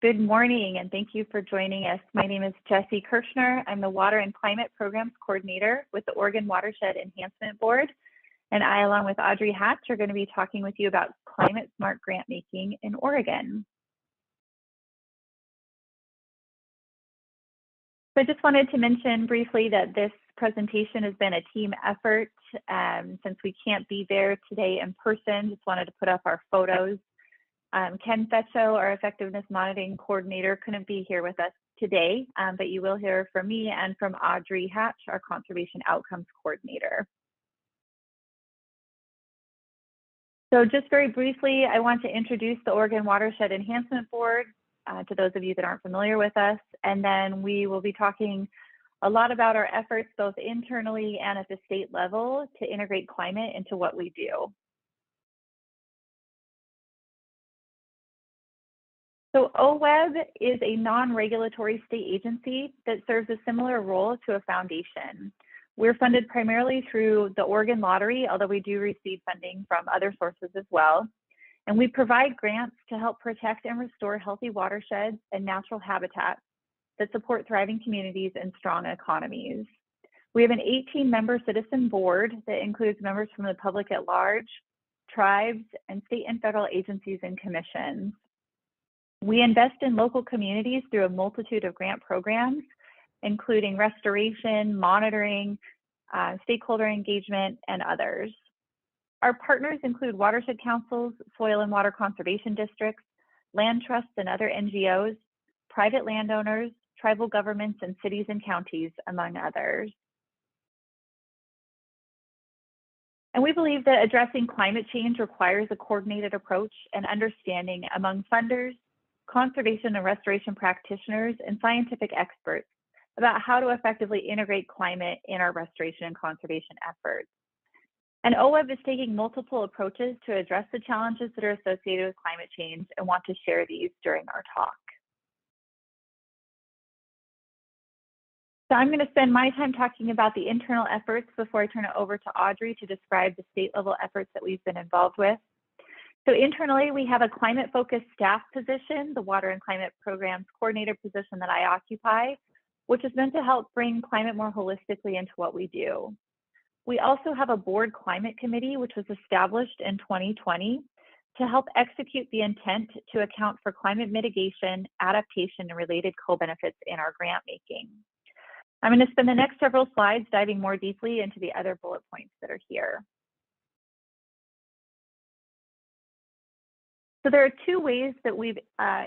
Good morning, and thank you for joining us. My name is Jessie Kershner. I'm the Water and Climate Programs Coordinator with the Oregon Watershed Enhancement Board, and I, along with Audrey Hatch, are going to be talking with you about climate smart grant making in Oregon. So I just wanted to mention briefly that this presentation has been a team effort. Since we can't be there today in person, just wanted to put up our photos. Ken Fecho, our Effectiveness Monitoring Coordinator, couldn't be here with us today, but you will hear from me and from Audrey Hatch, our Conservation Outcomes Coordinator. So just very briefly, I want to introduce the Oregon Watershed Enhancement Board to those of you that aren't familiar with us, and then we will be talking a lot about our efforts both internally and at the state level to integrate climate into what we do. So OWEB is a non-regulatory state agency that serves a similar role to a foundation. We're funded primarily through the Oregon Lottery, although we do receive funding from other sources as well. And we provide grants to help protect and restore healthy watersheds and natural habitats that support thriving communities and strong economies. We have an 18-member citizen board that includes members from the public at large, tribes, and state and federal agencies and commissions. We invest in local communities through a multitude of grant programs, including restoration, monitoring, stakeholder engagement, and others. Our partners include watershed councils, soil and water conservation districts, land trusts and other NGOs, private landowners, tribal governments, and cities and counties, among others. And we believe that addressing climate change requires a coordinated approach and understanding among funders, conservation and restoration practitioners, and scientific experts about how to effectively integrate climate in our restoration and conservation efforts. And OWEB is taking multiple approaches to address the challenges that are associated with climate change and want to share these during our talk. So I'm going to spend my time talking about the internal efforts before I turn it over to Audrey to describe the state level efforts that we've been involved with. So internally, we have a climate-focused staff position, the Water and Climate Programs Coordinator position that I occupy, which is meant to help bring climate more holistically into what we do. We also have a board climate committee, which was established in 2020 to help execute the intent to account for climate mitigation, adaptation, and related co-benefits in our grant making. I'm going to spend the next several slides diving more deeply into the other bullet points that are here. So there are two ways that we've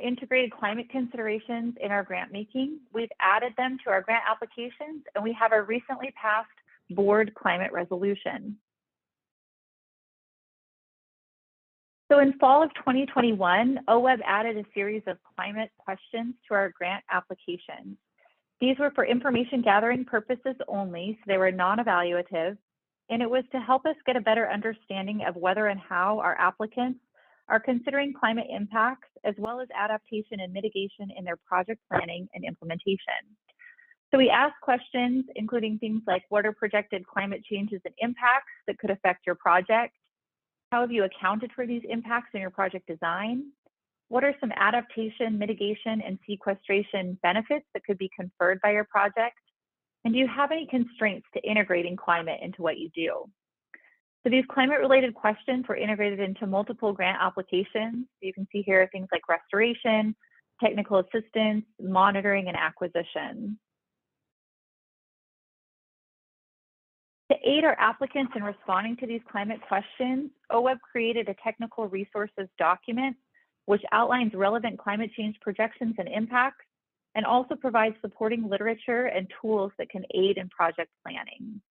integrated climate considerations in our grant making. We've added them to our grant applications, and we have a recently passed board climate resolution. So in fall of 2021, OWEB added a series of climate questions to our grant applications. These were for information gathering purposes only, so they were non-evaluative, and it was to help us get a better understanding of whether and how our applicants are considering climate impacts as well as adaptation and mitigation in their project planning and implementation. So we asked questions including things like, what are projected climate changes and impacts that could affect your project? How have you accounted for these impacts in your project design? What are some adaptation, mitigation, and sequestration benefits that could be conferred by your project? And do you have any constraints to integrating climate into what you do? So these climate-related questions were integrated into multiple grant applications. You can see here things like restoration, technical assistance, monitoring, and acquisition. To aid our applicants in responding to these climate questions, OWEB created a technical resources document which outlines relevant climate change projections and impacts, and also provides supporting literature and tools that can aid in project planning.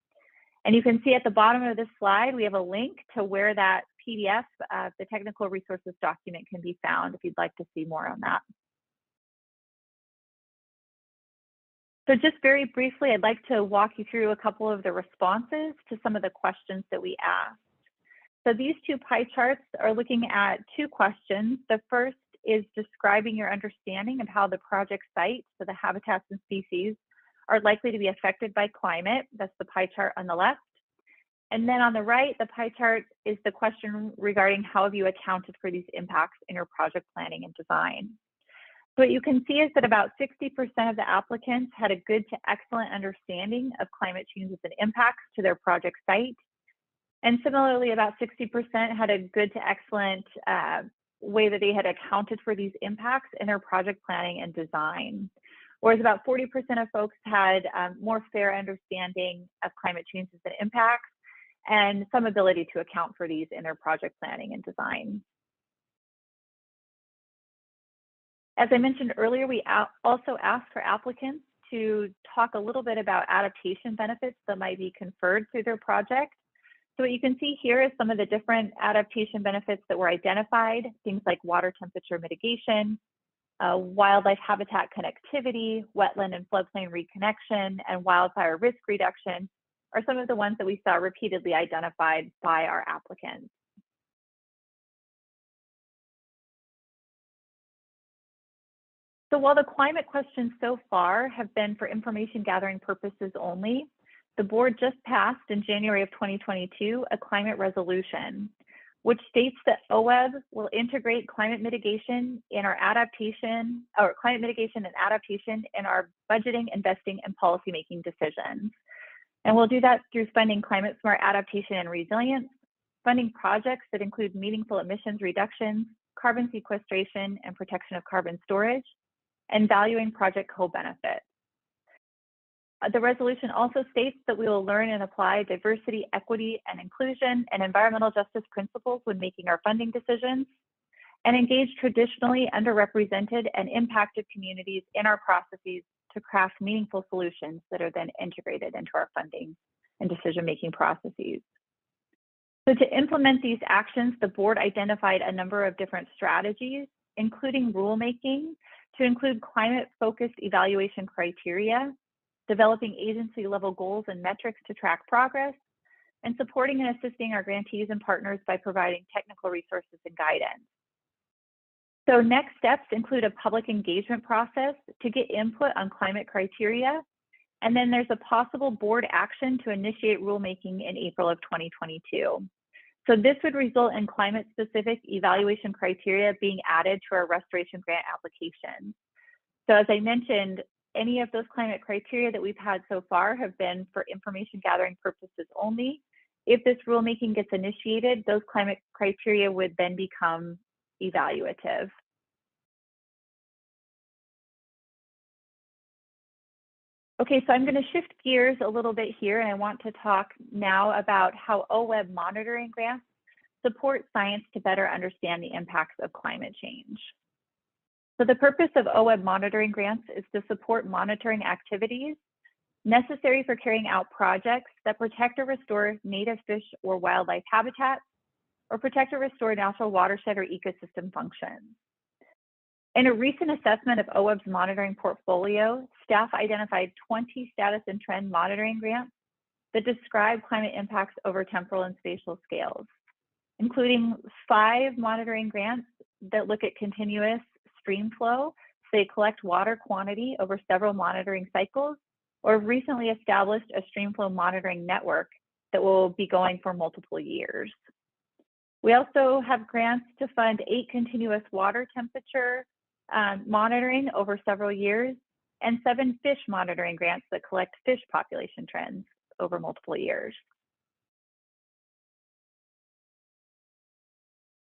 And you can see at the bottom of this slide, we have a link to where that PDF, the technical resources document, can be found if you'd like to see more on that. So just very briefly, I'd like to walk you through a couple of the responses to some of the questions that we asked. So these two pie charts are looking at two questions. The first is describing your understanding of how the project site, so the habitats and species, are likely to be affected by climate. That's the pie chart on the left. And then on the right, the pie chart is the question regarding how have you accounted for these impacts in your project planning and design. So what you can see is that about 60% of the applicants had a good to excellent understanding of climate changes and impacts to their project site. And similarly, about 60% had a good to excellent way that they had accounted for these impacts in their project planning and design. Whereas about 40% of folks had more fair understanding of climate changes and impacts and some ability to account for these in their project planning and design. As I mentioned earlier, we also asked for applicants to talk a little bit about adaptation benefits that might be conferred through their project. So what you can see here is some of the different adaptation benefits that were identified, things like water temperature mitigation, wildlife habitat connectivity, wetland and floodplain reconnection, and wildfire risk reduction are some of the ones that we saw repeatedly identified by our applicants. So while the climate questions so far have been for information gathering purposes only, the board just passed in January of 2022 a climate resolution, which states that OWEB will integrate climate mitigation in our adaptation, or climate mitigation and adaptation in our budgeting, investing, and policymaking decisions. And we'll do that through funding climate smart adaptation and resilience, funding projects that include meaningful emissions reductions, carbon sequestration, and protection of carbon storage, and valuing project co-benefits. The resolution also states that we will learn and apply diversity, equity, and inclusion and environmental justice principles when making our funding decisions, and engage traditionally underrepresented and impacted communities in our processes to craft meaningful solutions that are then integrated into our funding and decision-making processes. So to implement these actions, the board identified a number of different strategies, including rulemaking, to include climate-focused evaluation criteria, developing agency-level goals and metrics to track progress, and supporting and assisting our grantees and partners by providing technical resources and guidance. So next steps include a public engagement process to get input on climate criteria, and then there's a possible board action to initiate rulemaking in April of 2022. So this would result in climate-specific evaluation criteria being added to our restoration grant application. So as I mentioned, any of those climate criteria that we've had so far have been for information gathering purposes only. If this rulemaking gets initiated, those climate criteria would then become evaluative. Okay, so I'm going to shift gears a little bit here, and I want to talk now about how OWEB monitoring grants support science to better understand the impacts of climate change. So the purpose of OWEB monitoring grants is to support monitoring activities necessary for carrying out projects that protect or restore native fish or wildlife habitats, or protect or restore natural watershed or ecosystem functions. In a recent assessment of OWEB's monitoring portfolio, staff identified 20 status and trend monitoring grants that describe climate impacts over temporal and spatial scales, including 5 monitoring grants that look at continuous stream flow, so they collect water quantity over several monitoring cycles, or have recently established a stream flow monitoring network that will be going for multiple years. We also have grants to fund 8 continuous water temperature monitoring over several years, and 7 fish monitoring grants that collect fish population trends over multiple years.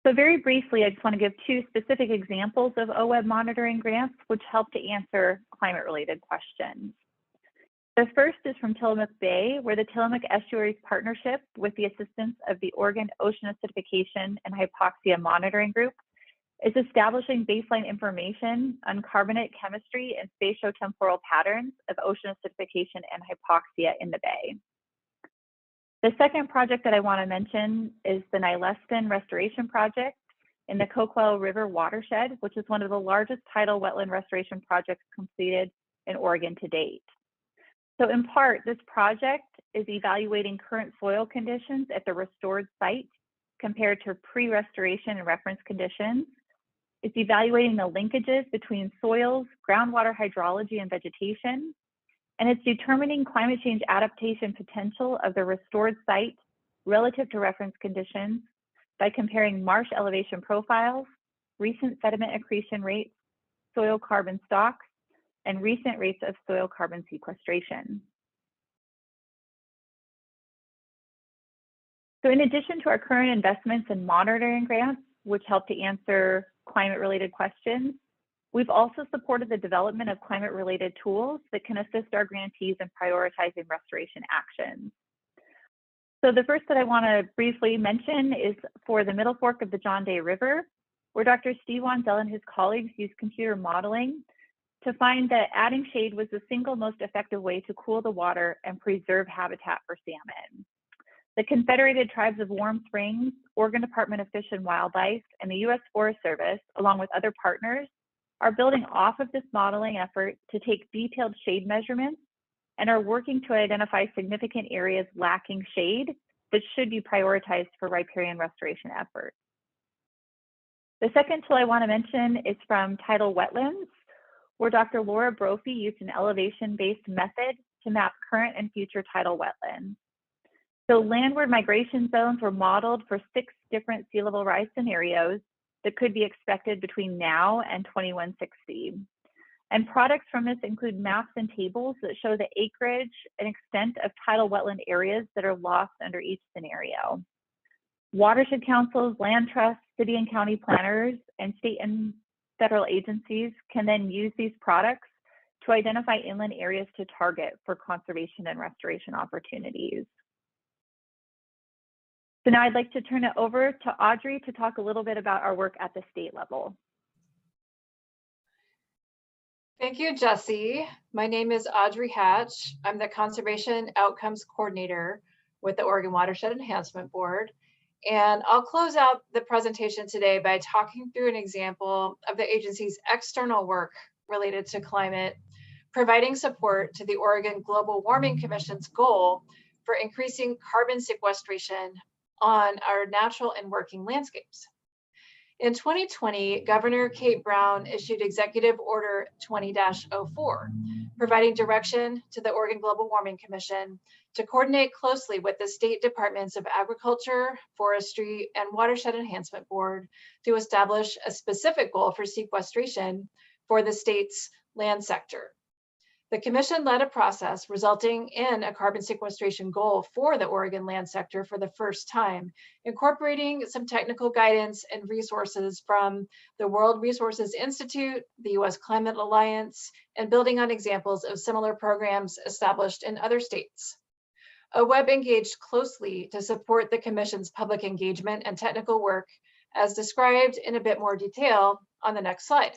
So very briefly, I just want to give 2 specific examples of OWEB monitoring grants, which help to answer climate-related questions. The first is from Tillamook Bay, where the Tillamook Estuaries Partnership, with the assistance of the Oregon Ocean Acidification and Hypoxia Monitoring Group, is establishing baseline information on carbonate chemistry and spatiotemporal patterns of ocean acidification and hypoxia in the bay. The second project that I want to mention is the Nyleston Restoration Project in the Coquille River Watershed, which is one of the largest tidal wetland restoration projects completed in Oregon to date. So in part, this project is evaluating current soil conditions at the restored site compared to pre-restoration and reference conditions. It's evaluating the linkages between soils, groundwater hydrology, and vegetation. And it's determining climate change adaptation potential of the restored site relative to reference conditions by comparing marsh elevation profiles, recent sediment accretion rates, soil carbon stocks, and recent rates of soil carbon sequestration. So in addition to our current investments in monitoring grants, which help to answer climate-related questions, we've also supported the development of climate-related tools that can assist our grantees in prioritizing restoration actions. So the first that I want to briefly mention is for the Middle Fork of the John Day River, where Dr. Steve Wanzell and his colleagues used computer modeling to find that adding shade was the single most effective way to cool the water and preserve habitat for salmon. The Confederated Tribes of Warm Springs, Oregon Department of Fish and Wildlife, and the U.S. Forest Service, along with other partners, are building off of this modeling effort to take detailed shade measurements and are working to identify significant areas lacking shade that should be prioritized for riparian restoration efforts. The second tool I want to mention is from tidal wetlands, where Dr. Laura Brophy used an elevation-based method to map current and future tidal wetlands. So landward migration zones were modeled for 6 different sea level rise scenarios that could be expected between now and 2160. And products from this include maps and tables that show the acreage and extent of tidal wetland areas that are lost under each scenario. Watershed councils, land trusts, city and county planners, and state and federal agencies can then use these products to identify inland areas to target for conservation and restoration opportunities. So now I'd like to turn it over to Audrey to talk a little bit about our work at the state level. Thank you, Jessie. My name is Audrey Hatch. I'm the Conservation Outcomes Coordinator with the Oregon Watershed Enhancement Board. And I'll close out the presentation today by talking through an example of the agency's external work related to climate, providing support to the Oregon Global Warming Commission's goal for increasing carbon sequestration on our natural and working landscapes. In 2020, Governor Kate Brown issued Executive Order 20-04, providing direction to the Oregon Global Warming Commission to coordinate closely with the state departments of Agriculture, Forestry, and Watershed Enhancement Board to establish a specific goal for sequestration for the state's land sector. The commission led a process resulting in a carbon sequestration goal for the Oregon land sector for the first time, incorporating some technical guidance and resources from the World Resources Institute, the U.S. Climate Alliance, and building on examples of similar programs established in other states. OWEB engaged closely to support the commission's public engagement and technical work, as described in a bit more detail on the next slide.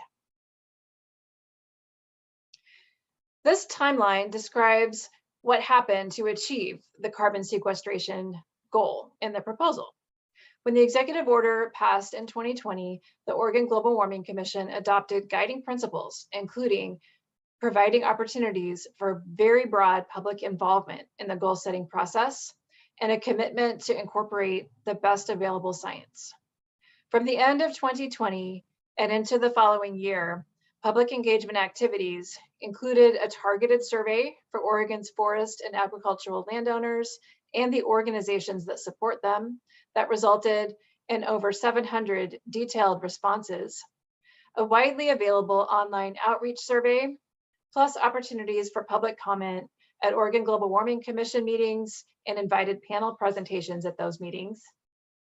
This timeline describes what happened to achieve the carbon sequestration goal in the proposal. When the executive order passed in 2020, the Oregon Global Warming Commission adopted guiding principles, including providing opportunities for very broad public involvement in the goal setting process and a commitment to incorporate the best available science. From the end of 2020 and into the following year, public engagement activities included a targeted survey for Oregon's forest and agricultural landowners and the organizations that support them that resulted in over 700 detailed responses, a widely available online outreach survey, plus opportunities for public comment at Oregon Global Warming Commission meetings and invited panel presentations at those meetings,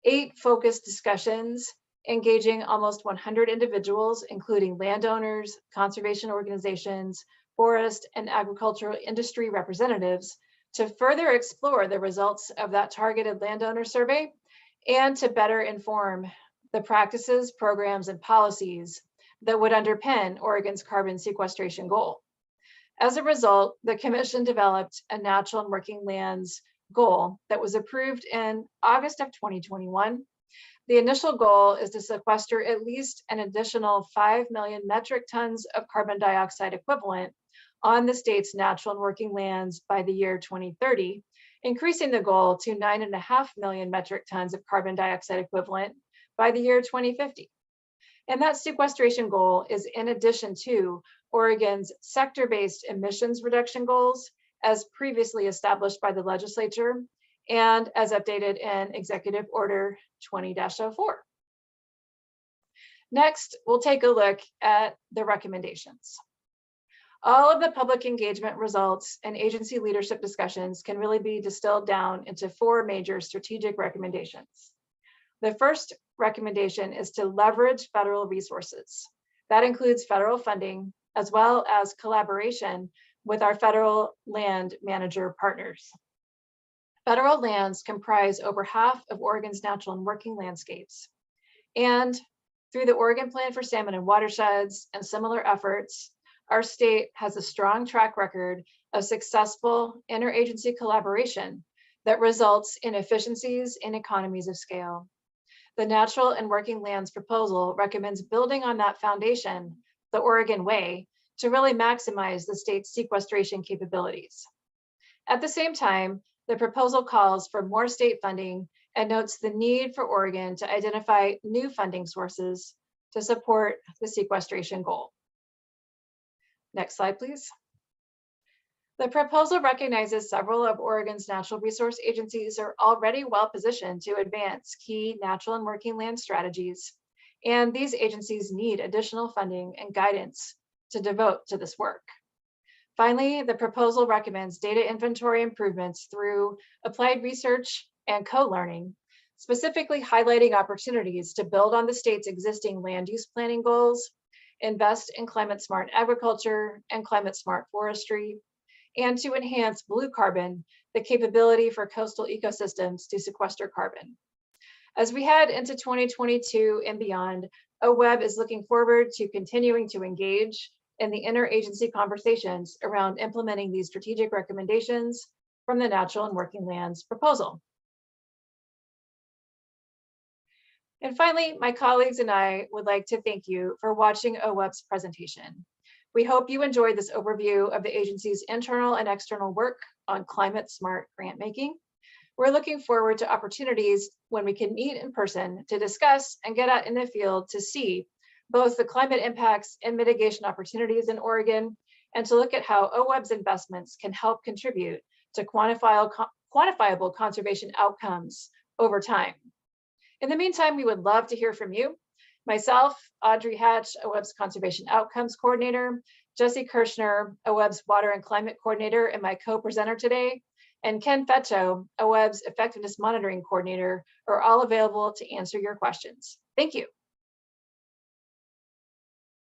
8 focused discussions engaging almost 100 individuals, including landowners, conservation organizations, forest and agricultural industry representatives, to further explore the results of that targeted landowner survey and to better inform the practices, programs, and policies that would underpin Oregon's carbon sequestration goal. As a result, the commission developed a natural and working lands goal that was approved in August of 2021. The initial goal is to sequester at least an additional 5 million metric tons of carbon dioxide equivalent on the state's natural and working lands by the year 2030, increasing the goal to 9.5 million metric tons of carbon dioxide equivalent by the year 2050. And that sequestration goal is in addition to Oregon's sector-based emissions reduction goals as previously established by the legislature and as updated in Executive Order 20-04. Next, we'll take a look at the recommendations. All of the public engagement results and agency leadership discussions can really be distilled down into 4 major strategic recommendations. The first recommendation is to leverage federal resources. That includes federal funding, as well as collaboration with our federal land manager partners. Federal lands comprise over half of Oregon's natural and working landscapes. And through the Oregon Plan for Salmon and Watersheds and similar efforts, our state has a strong track record of successful interagency collaboration that results in efficiencies and economies of scale. The Natural and Working Lands proposal recommends building on that foundation, the Oregon way, to really maximize the state's sequestration capabilities. At the same time, the proposal calls for more state funding and notes the need for Oregon to identify new funding sources to support the sequestration goal. Next slide, please. The proposal recognizes several of Oregon's natural resource agencies are already well positioned to advance key natural and working land strategies, and these agencies need additional funding and guidance to devote to this work. Finally, the proposal recommends data inventory improvements through applied research and co-learning, specifically highlighting opportunities to build on the state's existing land use planning goals, invest in climate smart agriculture and climate smart forestry, and to enhance blue carbon, the capability for coastal ecosystems to sequester carbon. As we head into 2022 and beyond, OWEB is looking forward to continuing to engage in the interagency conversations around implementing these strategic recommendations from the Natural and Working Lands proposal. And finally, my colleagues and I would like to thank you for watching OWEB's presentation. We hope you enjoyed this overview of the agency's internal and external work on climate smart grant making. We're looking forward to opportunities when we can meet in person to discuss and get out in the field to see both the climate impacts and mitigation opportunities in Oregon, and to look at how OWEB's investments can help contribute to quantifiable conservation outcomes over time. In the meantime, we would love to hear from you. Myself, Audrey Hatch, OWEB's Conservation Outcomes Coordinator, Jesse Kershner, OWEB's Water and Climate Coordinator and my co-presenter today, and Ken Fetcho, OWEB's Effectiveness Monitoring Coordinator, are all available to answer your questions. Thank you.